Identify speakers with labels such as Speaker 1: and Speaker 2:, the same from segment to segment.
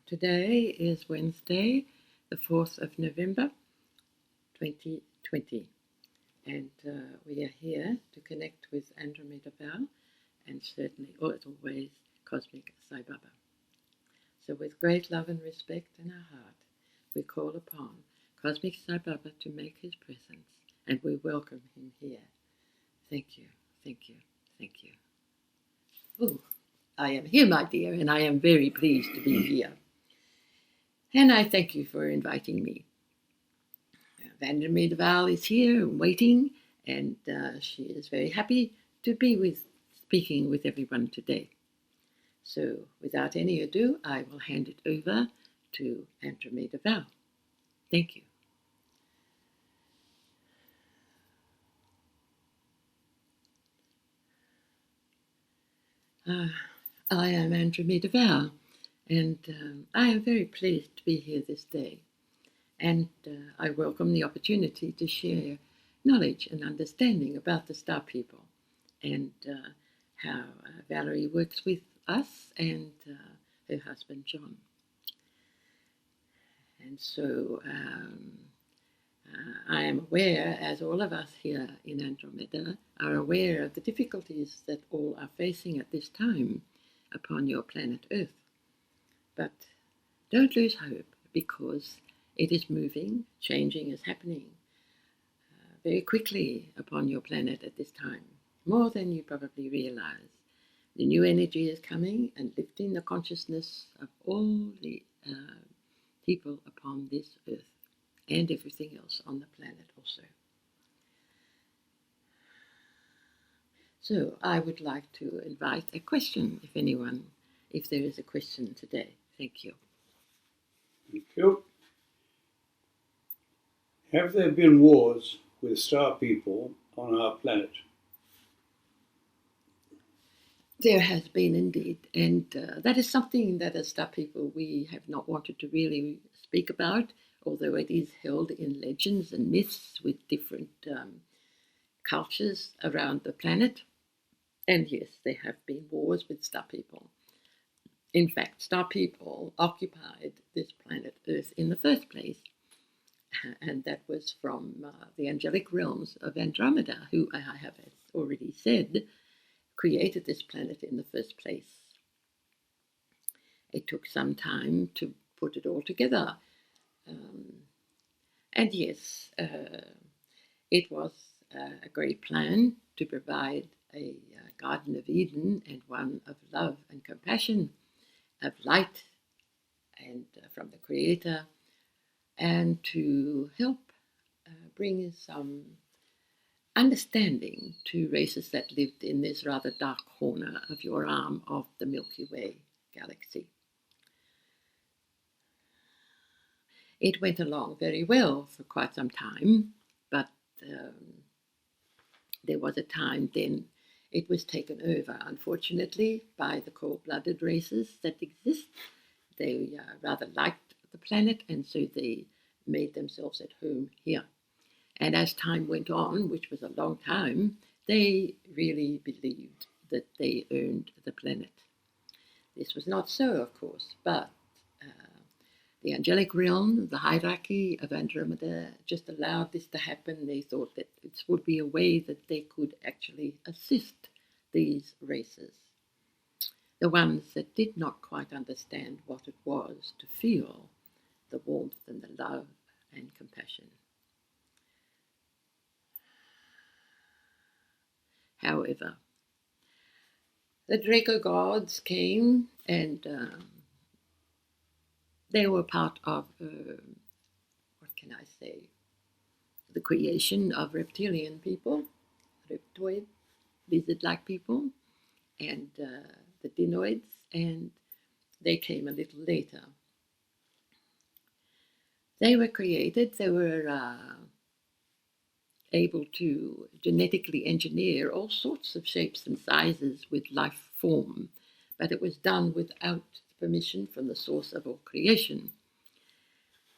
Speaker 1: Today is Wednesday, the 4th of November, 2020, and we are here to connect with Andromeda and certainly, as always, Cosmic Sai Baba. So with great love and respect in our heart, we call upon Cosmic Sai Baba to make his presence, and we welcome him here. Thank you, thank you, thank you. Oh, I am here, my dear, and I am very pleased to be here. And I thank you for inviting me. Andromeda is here waiting, and she is very happy to be speaking with everyone today. So without any ado, I will hand it over to Andromeda. Thank you. I am Andromeda, and I am very pleased to be here this day. And I welcome the opportunity to share knowledge and understanding about the Star People and how Valerie works with us and her husband John. And so I am aware, as all of us here in Andromeda are aware of the difficulties that all are facing at this time upon your planet Earth. But don't lose hope, because it is moving, changing is happening very quickly upon your planet at this time, more than you probably realize. The new energy is coming and lifting the consciousness of all the people upon this earth and everything else on the planet also. So I would like to invite a question, if there is a question today. Thank you.
Speaker 2: Thank you. Have there been wars with Star People on our planet?
Speaker 1: There has been indeed, and that is something that as Star People we have not wanted to really speak about, although it is held in legends and myths with different cultures around the planet. And yes, there have been wars with Star People. In fact, Star People occupied this planet Earth in the first place, and that was from the angelic realms of Andromeda, who I have already said created this planet in the first place. It took some time to put it all together. And yes, it was a great plan to provide a Garden of Eden and one of love and compassion, of light and from the Creator, and to help bring some understanding to races that lived in this rather dark corner of your arm of the Milky Way galaxy. It went along very well for quite some time, but there was a time then it was taken over, unfortunately, by the cold-blooded races that exist. They rather liked the planet, and so they made themselves at home here. And as time went on, which was a long time, they really believed that they owned the planet. This was not so, of course, but the angelic realm, the hierarchy of Andromeda, just allowed this to happen. They thought that it would be a way that they could actually assist these races, the ones that did not quite understand what it was to feel the warmth and the love and compassion. However, the Draco gods came, and they were part of, what can I say, the creation of reptilian people, reptoid, lizard-like people, and the dinoids, and they came a little later. They were created, they were able to genetically engineer all sorts of shapes and sizes with life form, but it was done without permission from the source of all creation.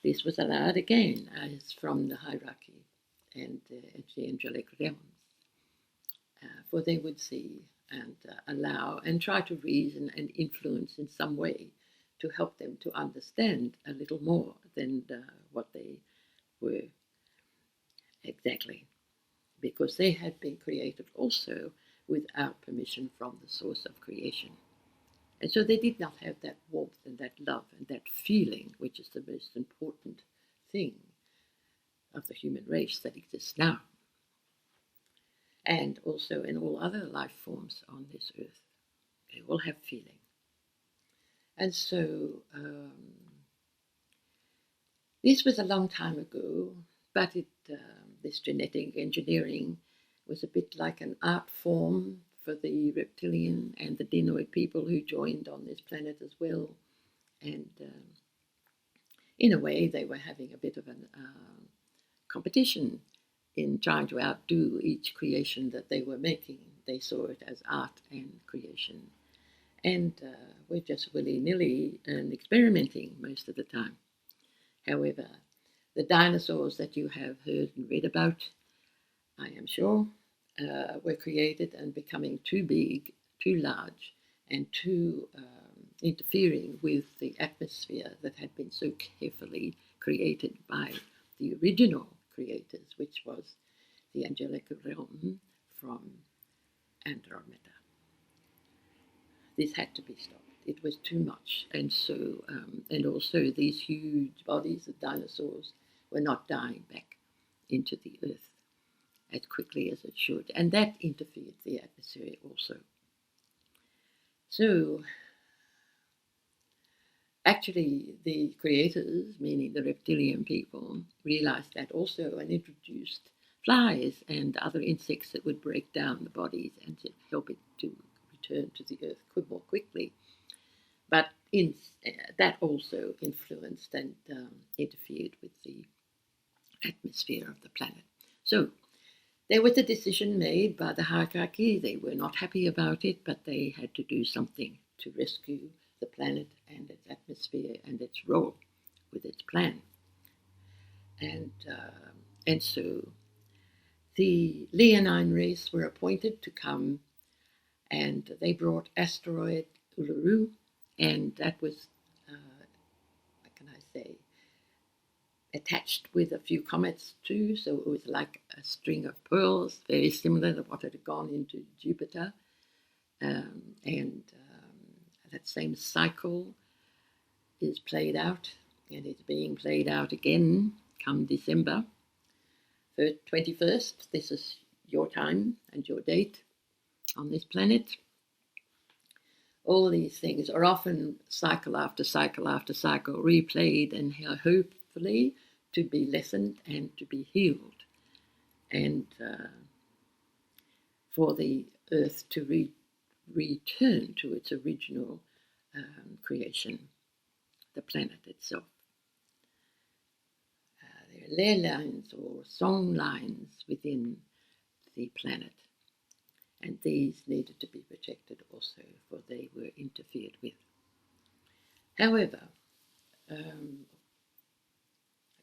Speaker 1: This was allowed again as from the hierarchy and the angelic realms, for they would see and allow and try to reason and influence in some way to help them to understand a little more than what they were exactly, because they had been created also without permission from the source of creation. And so they did not have that warmth and that love and that feeling, which is the most important thing of the human race that exists now, and also in all other life forms on this earth. They all have feeling. And so this was a long time ago, but this genetic engineering was a bit like an art form for the reptilian and the Dinoid people who joined on this planet as well. And in a way, they were having a bit of a competition in trying to outdo each creation that they were making. They saw it as art and creation. And we're just willy-nilly and experimenting most of the time. However, the dinosaurs that you have heard and read about, I am sure, were created and becoming too big, too large, and too interfering with the atmosphere that had been so carefully created by the original creators, which was the angelic realm from Andromeda. This had to be stopped. It was too much, and so and also these huge bodies of dinosaurs were not dying back into the earth as quickly as it should, and that interfered the atmosphere also. So actually the creators, meaning the reptilian people, realized that also and introduced flies and other insects that would break down the bodies and to help it to return to the earth more quickly. But that also influenced and interfered with the atmosphere of the planet. So there was a decision made by the hierarchy. They were not happy about it, but they had to do something to rescue the planet and its atmosphere and its role with its plan. And so the Leonine Race were appointed to come, and they brought asteroid Uluru, and that was, what can I say, attached with a few comets too, so it was like a string of pearls, very similar to what had gone into Jupiter. And that same cycle is played out, and it's being played out again come December 21st. This is your time and your date on this planet. All these things are often cycle after cycle after cycle replayed and hopefully to be lessened and to be healed, and for the earth to return to its original creation, the planet itself. There are ley lines or song lines within the planet, and these needed to be protected also, for they were interfered with. However,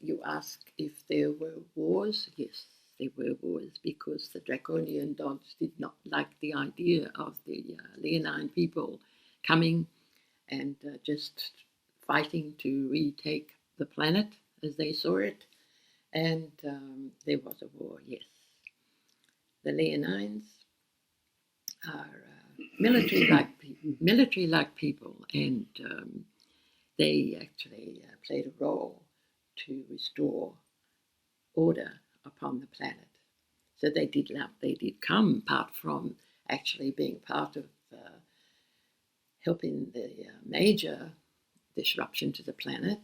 Speaker 1: you ask if there were wars. Yes, there were wars, because the draconian gods did not like the idea of the Leonine people coming and just fighting to retake the planet as they saw it. And there was a war, yes. The Leonines are military-like people, and they actually played a role to restore order upon the planet. So they did come, apart from actually being part of helping the major disruption to the planet,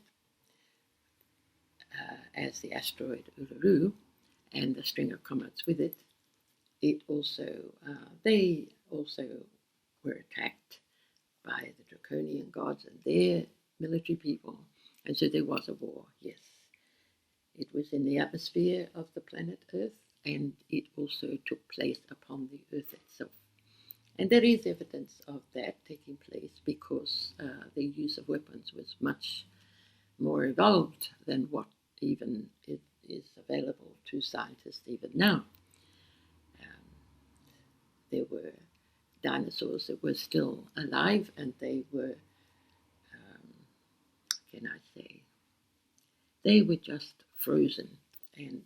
Speaker 1: as the asteroid Uluru and the string of comets with it. They also were attacked by the draconian gods and their military people, and so there was a war, yes. It was in the atmosphere of the planet Earth, and it also took place upon the Earth itself. And there is evidence of that taking place, because the use of weapons was much more evolved than what even it is available to scientists even now. There were dinosaurs that were still alive, and they were can I say? They were just frozen, and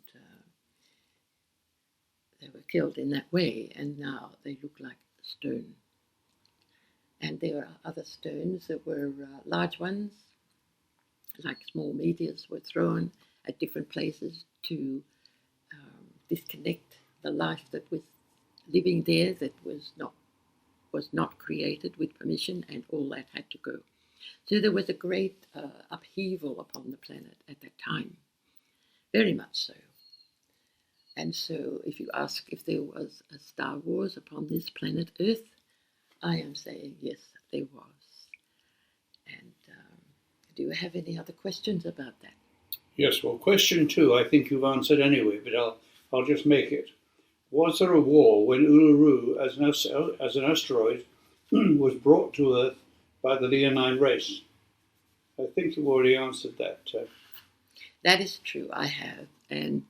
Speaker 1: they were killed in that way, and now they look like stone. And there are other stones that were large ones, like small meteors, were thrown at different places to disconnect the life that was living there, that was not created with permission, and all that had to go. So there was a great upheaval upon the planet at that time, very much so. And so if you ask if there was a Star Wars upon this planet Earth, I am saying yes, there was. And do you have any other questions about that?
Speaker 2: Yes, well, question 2, I think you've answered anyway, but I'll just make it. Was there a war when Uluru, as an asteroid, was brought to Earth by the Leonine Race? I think you've already answered that.
Speaker 1: That is true, I have, and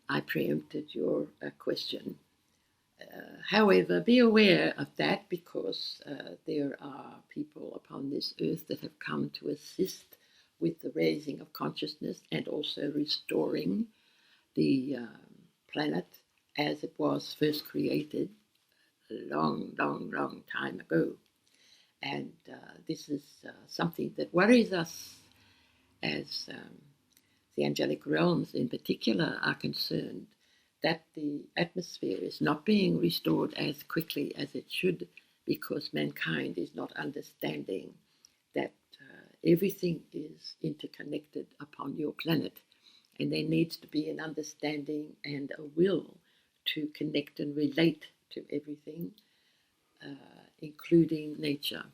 Speaker 1: I preempted your question. However, be aware of that, because there are people upon this earth that have come to assist with the raising of consciousness and also restoring the planet as it was first created a long, long, long time ago. And this is something that worries us as the angelic realms in particular are concerned, that the atmosphere is not being restored as quickly as it should, because mankind is not understanding that everything is interconnected upon your planet, and there needs to be an understanding and a will to connect and relate to everything, including nature.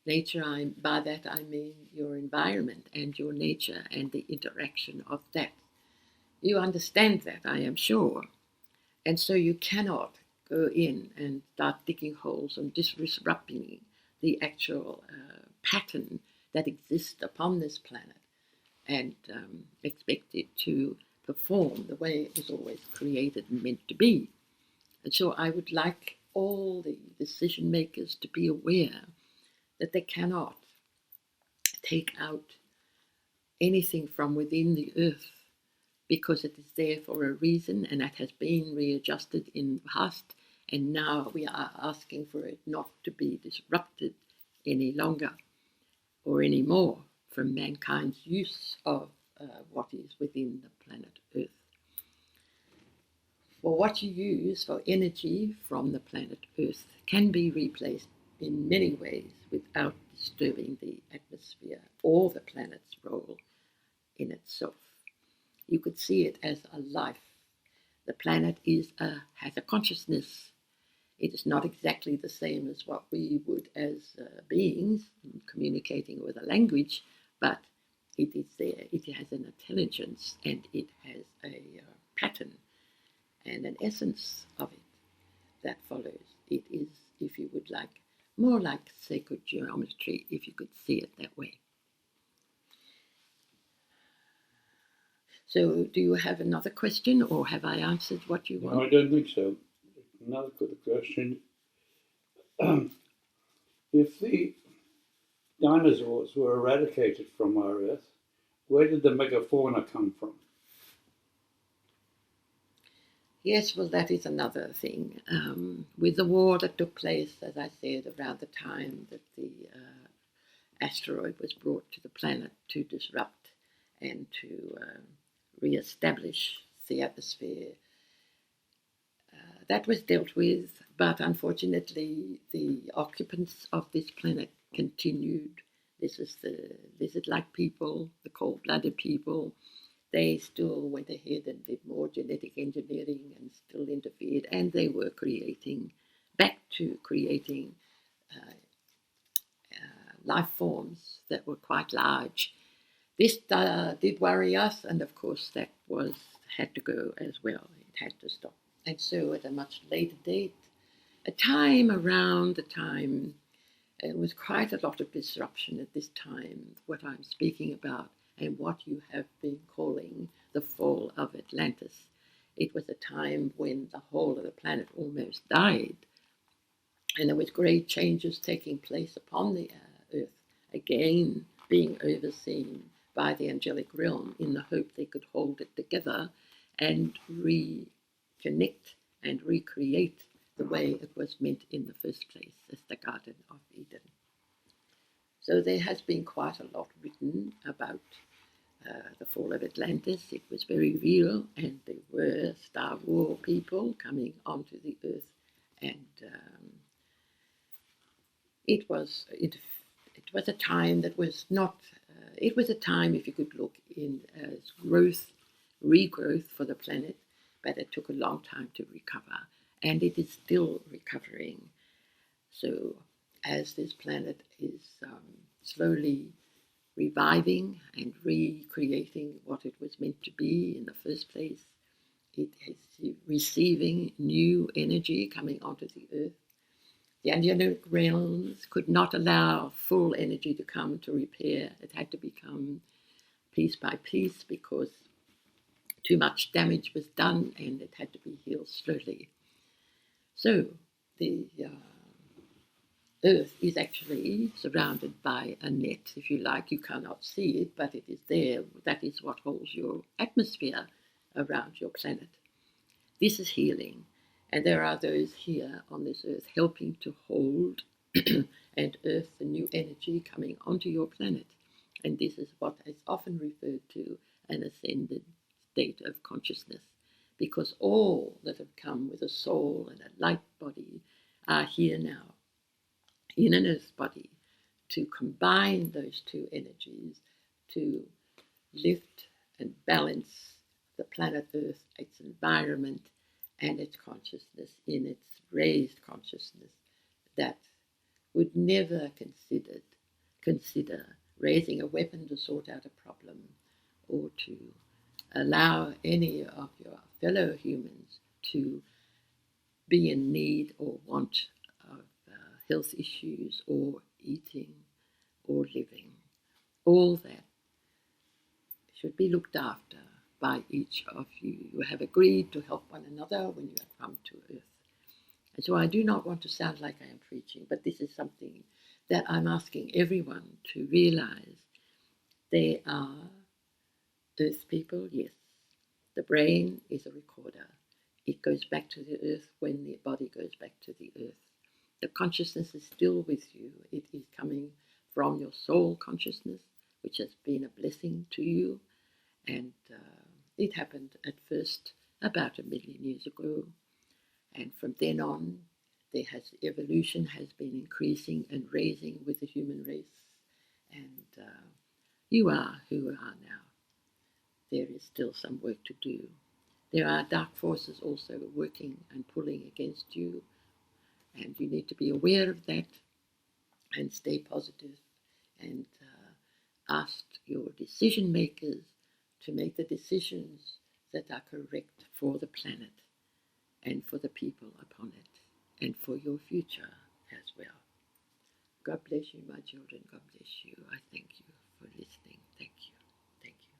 Speaker 1: Nature, by that I mean your environment and your nature and the interaction of that. You understand that, I am sure. And so you cannot go in and start digging holes and disrupting the actual pattern that exists upon this planet and expect it to perform the way it was always created and meant to be. And so I would like all the decision makers to be aware that they cannot take out anything from within the earth, because it is there for a reason, and that has been readjusted in the past, and now we are asking for it not to be disrupted any longer or any more from mankind's use of what is within the planet Earth. For what you use for energy from the planet Earth can be replaced in many ways without disturbing the atmosphere or the planet's role in itself. You could see it as a life. The planet has a consciousness. It is not exactly the same as what we would as beings communicating with a language, but it is there. It has an intelligence, and it has a pattern and an essence of it that follows. It is, if you would like, more like sacred geometry, if you could see it that way. So do you have another question, or have I answered what you want?
Speaker 2: No, I don't think so. Another good question. If the dinosaurs were eradicated from our Earth, where did the Mega Fauna come from?
Speaker 1: Yes, well, that is another thing. With the war that took place, as I said, around the time that the asteroid was brought to the planet to disrupt and to re-establish the atmosphere, that was dealt with, but unfortunately the occupants of this planet continued. This is the lizard-like people, the cold-blooded people. They still went ahead and did more genetic engineering and still interfered, and they were back to creating life forms that were quite large. This did worry us, and of course that had to go as well. It had to stop. And so at a much later date, around the time, there was quite a lot of disruption at this time, what I'm speaking about, and what you have been calling the fall of Atlantis. It was a time when the whole of the planet almost died, and there was great changes taking place upon the Earth. Again, being overseen by the angelic realm in the hope they could hold it together and reconnect and recreate the way it was meant in the first place as the Garden of Eden. So there has been quite a lot written about the fall of Atlantis. It was very real, and there were Star War people coming onto the earth, and it was a time that was not. It was a time, if you could look in, as growth, regrowth for the planet, but it took a long time to recover, and it is still recovering. So as this planet is slowly reviving and recreating what it was meant to be in the first place, it is receiving new energy coming onto the earth. The angelic realms could not allow full energy to come to repair. It had to become piece by piece because too much damage was done and it had to be healed slowly. So the Earth is actually surrounded by a net, if you like. You cannot see it, but it is there. That is what holds your atmosphere around your planet. This is healing, and there are those here on this Earth helping to hold and earth the new energy coming onto your planet. And this is what is often referred to an ascended state of consciousness, because all that have come with a soul and a light body are here now in an earth body to combine those two energies to lift and balance the planet Earth, its environment, and its consciousness in its raised consciousness that would never consider raising a weapon to sort out a problem or to allow any of your fellow humans to be in need or want of health issues or eating or living. All that should be looked after by each of you. You have agreed to help one another when you have come to Earth. And so I do not want to sound like I am preaching, but this is something that I'm asking everyone to realize. They are Earth people, yes. The brain is a recorder. It goes back to the Earth when the body goes back to the Earth. The consciousness is still with you. It is coming from your soul consciousness, which has been a blessing to you. And it happened at first about 1 million years ago. And from then on, evolution has been increasing and raising with the human race. And you are who you are now. There is still some work to do. There are dark forces also working and pulling against you. And you need to be aware of that and stay positive and ask your decision makers to make the decisions that are correct for the planet and for the people upon it and for your future as well. God bless you, my children. God bless you. I thank you for listening. Thank you. Thank you.